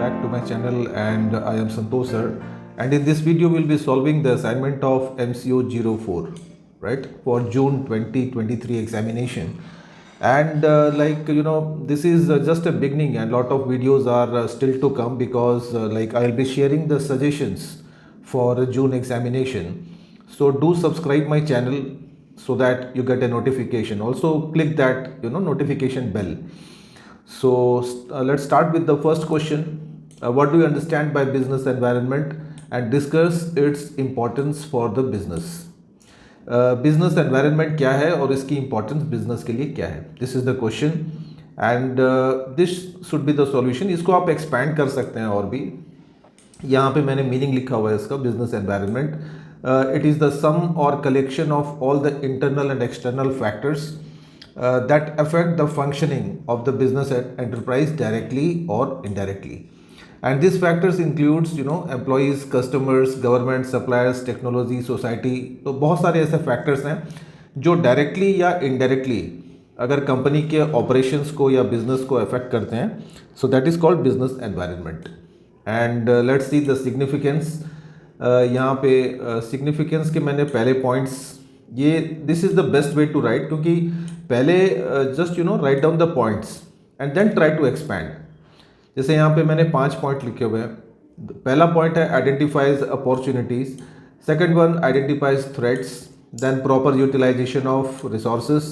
back to my channel, and I am Santosh sir. And in this video we'll be solving the assignment of MCO 04, right, for June 2023 examination. And this is just a beginning, and lot of videos are still to come, because I'll be sharing the suggestions for June examination. So do subscribe my channel so that you get a notification. Also click that notification bell. So let's start with the first question. What do you understand by business environment, and discuss its importance for the business. Business environment क्या है और इसकी importance business के लिए क्या है, this is the question and this should be the solution. इसको आप एक्सपैंड कर सकते हैं और भी. यहाँ पे मैंने मीनिंग लिखा हुआ है इसका. Business environment, it is the sum और collection of all the internal and external factors that affect the functioning of the business enterprise directly or indirectly. And these factors includes employees, customers, government, suppliers, technology, society. तो बहुत सारे ऐसे factors हैं जो directly या indirectly अगर company के operations को या business को affect करते हैं. So that is called business environment. And let's see the significance. यहाँ पे significance के मैंने पहले points, ये this is the best way to write, क्योंकि पहले just write down the points and then try to expand. जैसे यहाँ पे मैंने 5 पॉइंट लिखे हुए हैं. पहला पॉइंट है identifies opportunities, second one identifies threats, then proper utilisation of resources,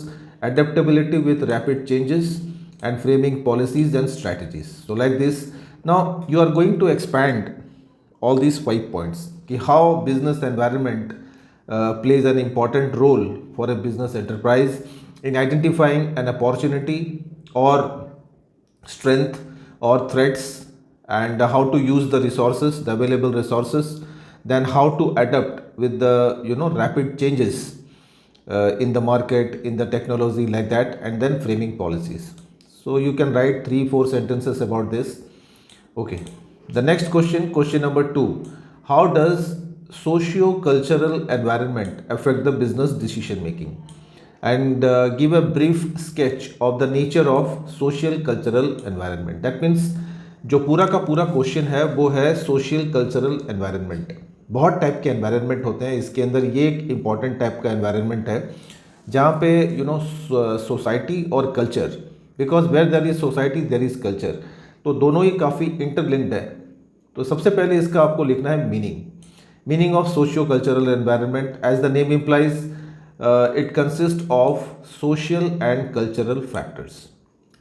adaptability with rapid changes and framing policies and strategies. So like this now you are going to expand all these 5 points कि how business environment plays an important role for a business enterprise in identifying an opportunity or strength or threats, and how to use the resources, the available resources, then how to adapt with the rapid changes in the market, in the technology, like that, and then framing policies. So you can write 3-4 sentences about this. Okay, the next question, question number 2, how does socio-cultural environment affect the business decision making, and give a brief sketch of the nature of social cultural environment. That means जो पूरा का पूरा question है वो है social cultural environment. बहुत type के environment होते हैं, इसके अंदर ये एक इम्पॉर्टेंट टाइप का एनवायरनमेंट है जहाँ पे सोसाइटी और culture, because where there is society there is culture, तो दोनों ही काफ़ी इंटरलिंक्ड है. तो सबसे पहले इसका आपको लिखना है meaning of socio cultural environment. As the name implies, it consist of social and cultural factors,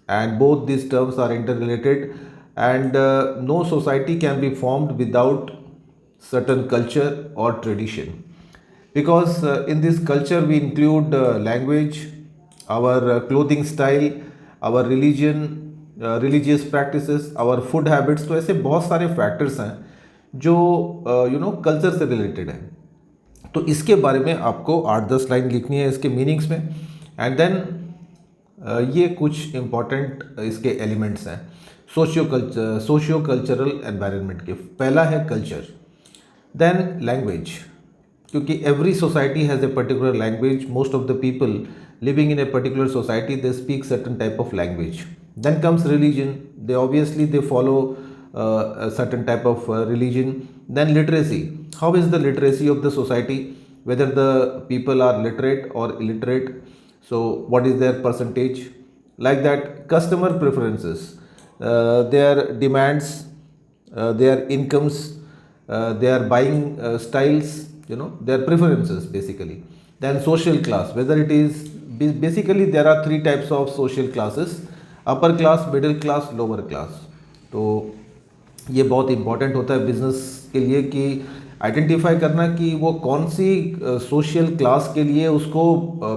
and both this terms are interrelated, and no society can be formed without certain culture or tradition, because in this culture we include language, our clothing style, our religion, religious practices, our food habits. तो ऐसे बहुत सारे factors हैं जो culture से related हैं. तो इसके बारे में आपको 8-10 लाइन लिखनी है इसके मीनिंग्स में, एंड देन ये कुछ इम्पॉर्टेंट इसके एलिमेंट्स हैं सोशियो कल्चरल एनवायरनमेंट के. पहला है कल्चर, देन लैंग्वेज, क्योंकि every society has a particular language. Most of the people living in a particular society they speak certain type of language. Then comes religion. They obviously they follow a certain type of religion. Then literacy. How is the literacy of the society? Whether the people are literate or illiterate. So what is their percentage? Like that. Customer preferences, their demands, their incomes, their buying styles. Their preferences basically. Then social class. Whether it is basically there are 3 types of social classes. Upper class, middle class, lower class. तो ये बहुत important होता है business के लिए कि identify करना कि वो कौन सी सोशल क्लास के लिए उसको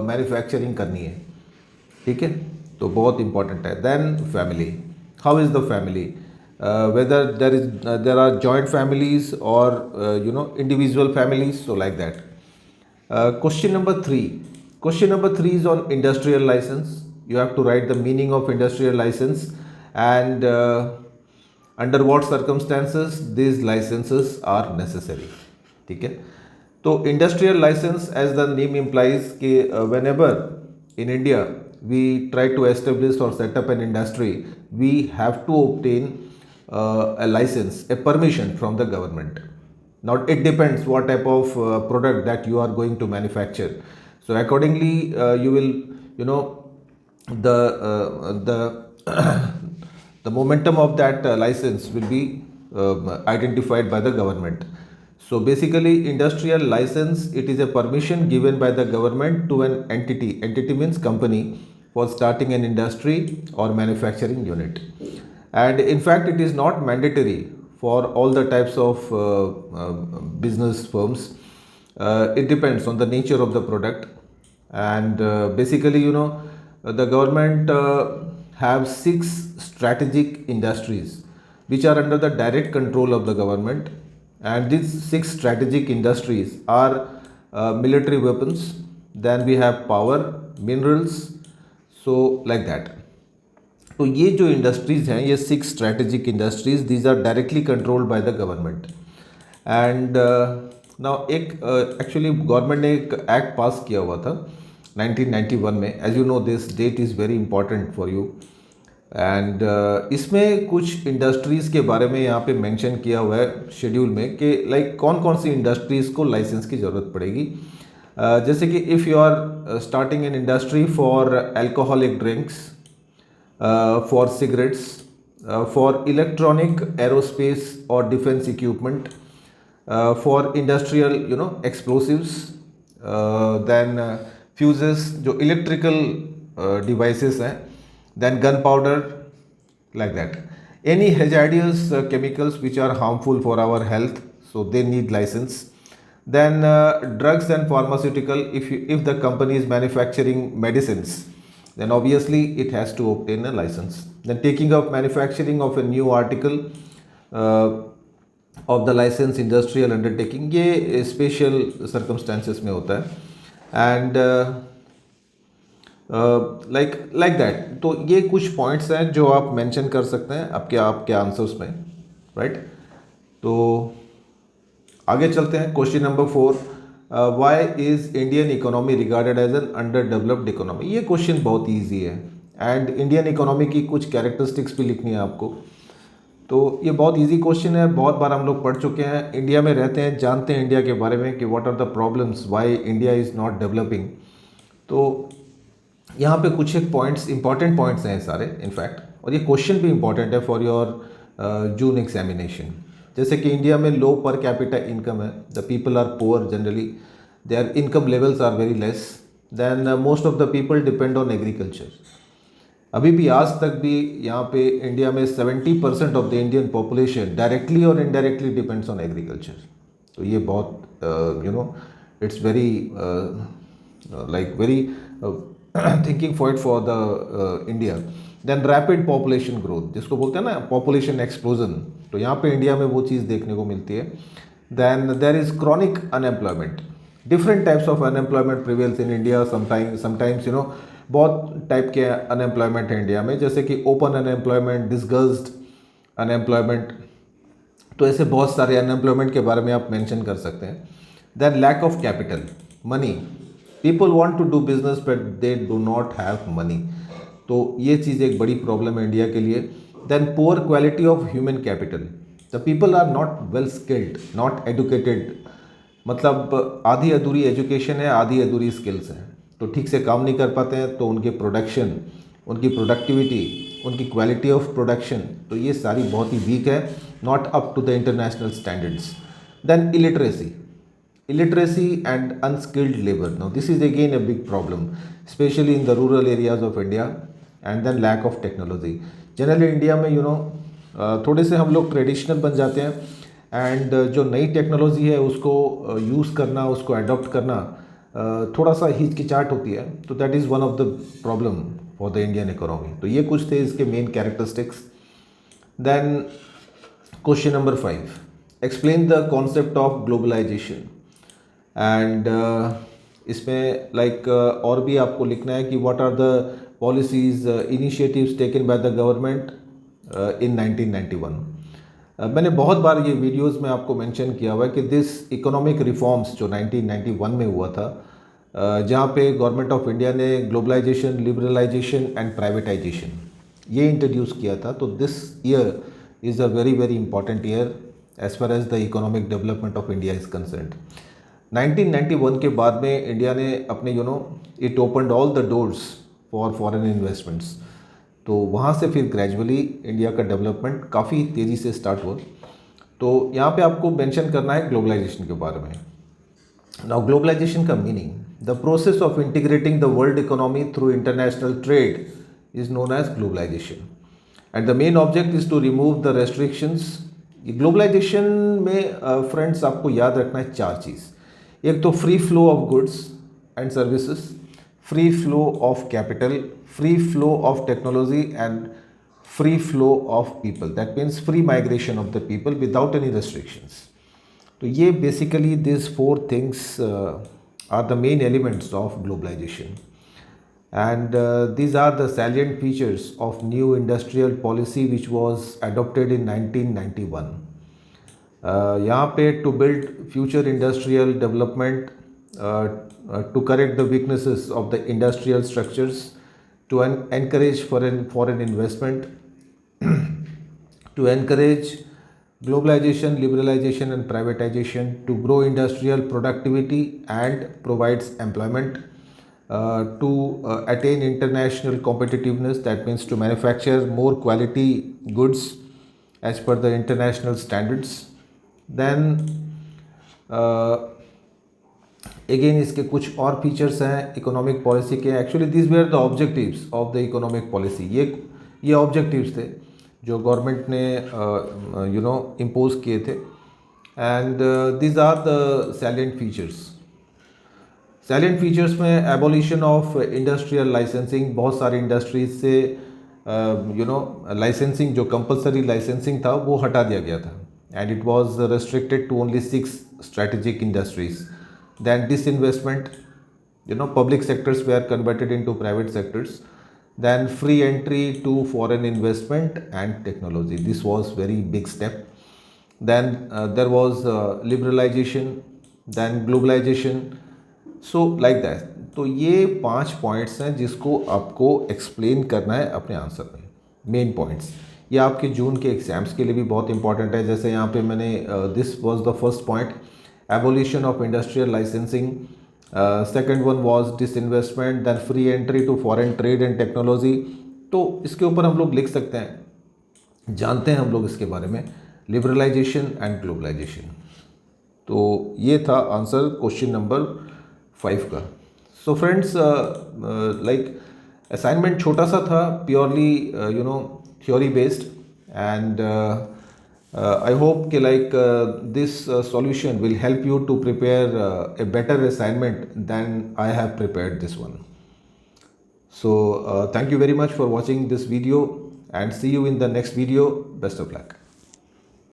मैन्युफैक्चरिंग करनी है. ठीक है, तो बहुत इंपॉर्टेंट है. Then family, how is the family, whether there are joint families और individual families. So like that. Question number 3 is on industrial licence. You have to write the meaning of industrial license, and under what circumstances these licenses are necessary. ठीक है, तो industrial licence as the name implies कि whenever in India we try to establish or set up an industry, we have to obtain a license, a permission from the government. Now it depends what type of product that you are going to manufacture. So accordingly, you will, you know, the the momentum of that license will be identified by the government. So basically, industrial license, it is a permission given by the government to an entity. Entity means company, for starting an industry or manufacturing unit. And in fact, it is not mandatory for all the types of business firms. It depends on the nature of the product. And basically, the government have six strategic industries which are under the direct control of the government. And these six strategic industries are military weapons, then we have power, minerals, so like that. तो ये जो industries हैं, ये six strategic industries, these are directly controlled by the government. And now एक actually government ने एक act pass किया हुआ था 1991 में. As you know this date is very important for you. And इसमें कुछ इंडस्ट्रीज़ के बारे में यहाँ पे मेंशन किया हुआ है शेड्यूल में कि लाइक कौन कौन सी इंडस्ट्रीज़ को लाइसेंस की ज़रूरत पड़ेगी. जैसे कि if you are starting an industry for alcoholic drinks, for cigarettes, for electronic, aerospace or defense equipment, for industrial, explosives, then fuses, जो electrical devices हैं, then gunpowder, like that. Any hazardous chemicals which are harmful for our health, so they need license. Then drugs and pharmaceutical, if the company is manufacturing medicines, then obviously it has to obtain a license. Then taking up manufacturing of a new article of the license industrial undertaking, ये special circumstances में होता है. And like that. तो ये कुछ points हैं जो आप mention कर सकते हैं आपके आंसर्स में, right? तो आगे चलते हैं. Question number 4, why is Indian economy regarded as an underdeveloped economy. ये क्वेश्चन बहुत ईजी है. एंड इंडियन इकोनॉमी की कुछ कैरेक्टरिस्टिक्स भी लिखनी है आपको. तो ये बहुत ईजी क्वेश्चन है, बहुत बार हम लोग पढ़ चुके हैं. इंडिया में रहते हैं, जानते हैं इंडिया के बारे में कि what are the problems, why India is not developing. तो यहाँ पे कुछ एक पॉइंट्स, इंपॉर्टेंट पॉइंट्स हैं सारे इनफैक्ट, और ये क्वेश्चन भी इंपॉर्टेंट है फॉर योर जून एग्जामिनेशन. जैसे कि इंडिया में लो पर कैपिटा इनकम है, the people are poor generally, their income levels are very less, then most of the people depend on agriculture. अभी भी आज तक भी यहाँ पे इंडिया में 70% of the Indian population directly और इनडायरेक्टली डिपेंड्स ऑन एग्रीकल्चर. तो ये बहुत it's very like very thinking for it for the India. Then rapid population growth, जिसको बोलते हैं ना पॉपुलेशन एक्सप्लोजन, तो यहाँ पे इंडिया में वो चीज़ देखने को मिलती है. Then there is chronic unemployment, different types of unemployment prevails in India. Sometimes बहुत टाइप के अनएम्प्लॉयमेंट है इंडिया में, जैसे कि ओपन अनएम्प्लॉयमेंट, डिसगस्ड अनएम्प्लॉयमेंट. तो ऐसे बहुत सारे अनएम्प्लॉयमेंट के बारे में आप मेंशन कर सकते हैं. Then lack of capital, money, people want to do business but they do not have money. तो ये चीज़ एक बड़ी प्रॉब्लम है इंडिया के लिए. Then poor quality of human capital, the people are not well skilled, not educated. मतलब आधी अधूरी एजुकेशन है, आधी अधूरी स्किल्स हैं, तो ठीक से काम नहीं कर पाते हैं. तो उनके प्रोडक्शन, उनकी प्रोडक्टिविटी, उनकी क्वालिटी ऑफ प्रोडक्शन, तो ये सारी बहुत ही वीक है, not up to the international standards. Then illiteracy and unskilled labor. Now this is again a big problem, especially in the rural areas of India. And then lack of technology. Generally India में थोड़े से हम लोग traditional बन जाते हैं, and जो नई टेक्नोलॉजी है उसको यूज़ करना, उसको अडॉप्ट करना थोड़ा सा हिचकिचाहट होती है. तो that is one of the problem for the Indian economy. तो ये कुछ थे इसके main characteristics. Then question number 5, explain the concept of globalisation. And इसमें लाइक और भी आपको लिखना है कि what are the policies, initiatives taken by the government in 1991. मैंने बहुत बार ये वीडियोस में आपको मेंशन किया हुआ है कि दिस इकोनॉमिक रिफॉर्म्स जो 1991 में हुआ था, जहाँ पे गवर्नमेंट ऑफ इंडिया ने ग्लोबलाइजेशन, लिबरलाइजेशन एंड प्राइवेटाइजेशन ये इंट्रोड्यूस किया था. तो this year is a very very important year as far as the economic development of India is concerned. 1991 के बाद में इंडिया ने अपने it opened all the doors for foreign investments. तो वहाँ से फिर ग्रेजुअली इंडिया का डेवलपमेंट काफ़ी तेज़ी से स्टार्ट हुआ. तो यहाँ पे आपको मेंशन करना है ग्लोबलाइजेशन के बारे में. नाउ ग्लोबलाइजेशन का meaning, the process of integrating the world economy through international trade is known as globalisation and the main object is to remove the restrictions. Globalisation में फ्रेंड्स आपको याद रखना है चार चीज़. एक तो free flow of goods and services, free flow of capital, free flow of technology and free flow of people. That means free migration of the people without any restrictions. तो ये basically these four things are the main elements of globalization. And these are the salient features of new industrial policy which was adopted in 1991. यहाँ पे to build future industrial development, to correct the weaknesses of the industrial structures, to encourage foreign investment, to encourage globalization, liberalization and privatization, to grow industrial productivity and provides employment, to attain international competitiveness, that means to manufacture more quality goods as per the international standards. Then again इसके कुछ और features हैं economic policy के. Actually this were the objectives of the economic policy. ये objectives थे जो government ने impose किए थे. And this are the salient features. Salient features में एबोलिशन ऑफ इंडस्ट्रियल लाइसेंसिंग. बहुत सारी इंडस्ट्रीज से लाइसेंसिंग जो कंपलसरी लाइसेंसिंग था वो हटा दिया गया था and it was restricted to only 6 strategic industries. Then disinvestment, public sectors were converted into private sectors. Then free entry to foreign investment and technology. This was very big step. Then there was liberalization, then globalization. So like that. तो ये 5 points हैं जिसको आपको explain करना है अपने answer में. Main points ये आपके जून के एग्जाम्स के लिए भी बहुत इंपॉर्टेंट है. जैसे यहाँ पे मैंने this was the first point, abolition of industrial licensing. Second one was disinvestment, then free entry to foreign trade and technology. तो इसके ऊपर हम लोग लिख सकते हैं, जानते हैं हम लोग इसके बारे में, लिबरलाइजेशन एंड ग्लोबलाइजेशन. तो ये था आंसर क्वेश्चन नंबर 5 का. सो फ्रेंड्स लाइक असाइनमेंट छोटा सा था, purely theory based and I hope this solution will help you to prepare a better assignment than I have prepared this one. So thank you very much for watching this video and see you in the next video. Best of luck.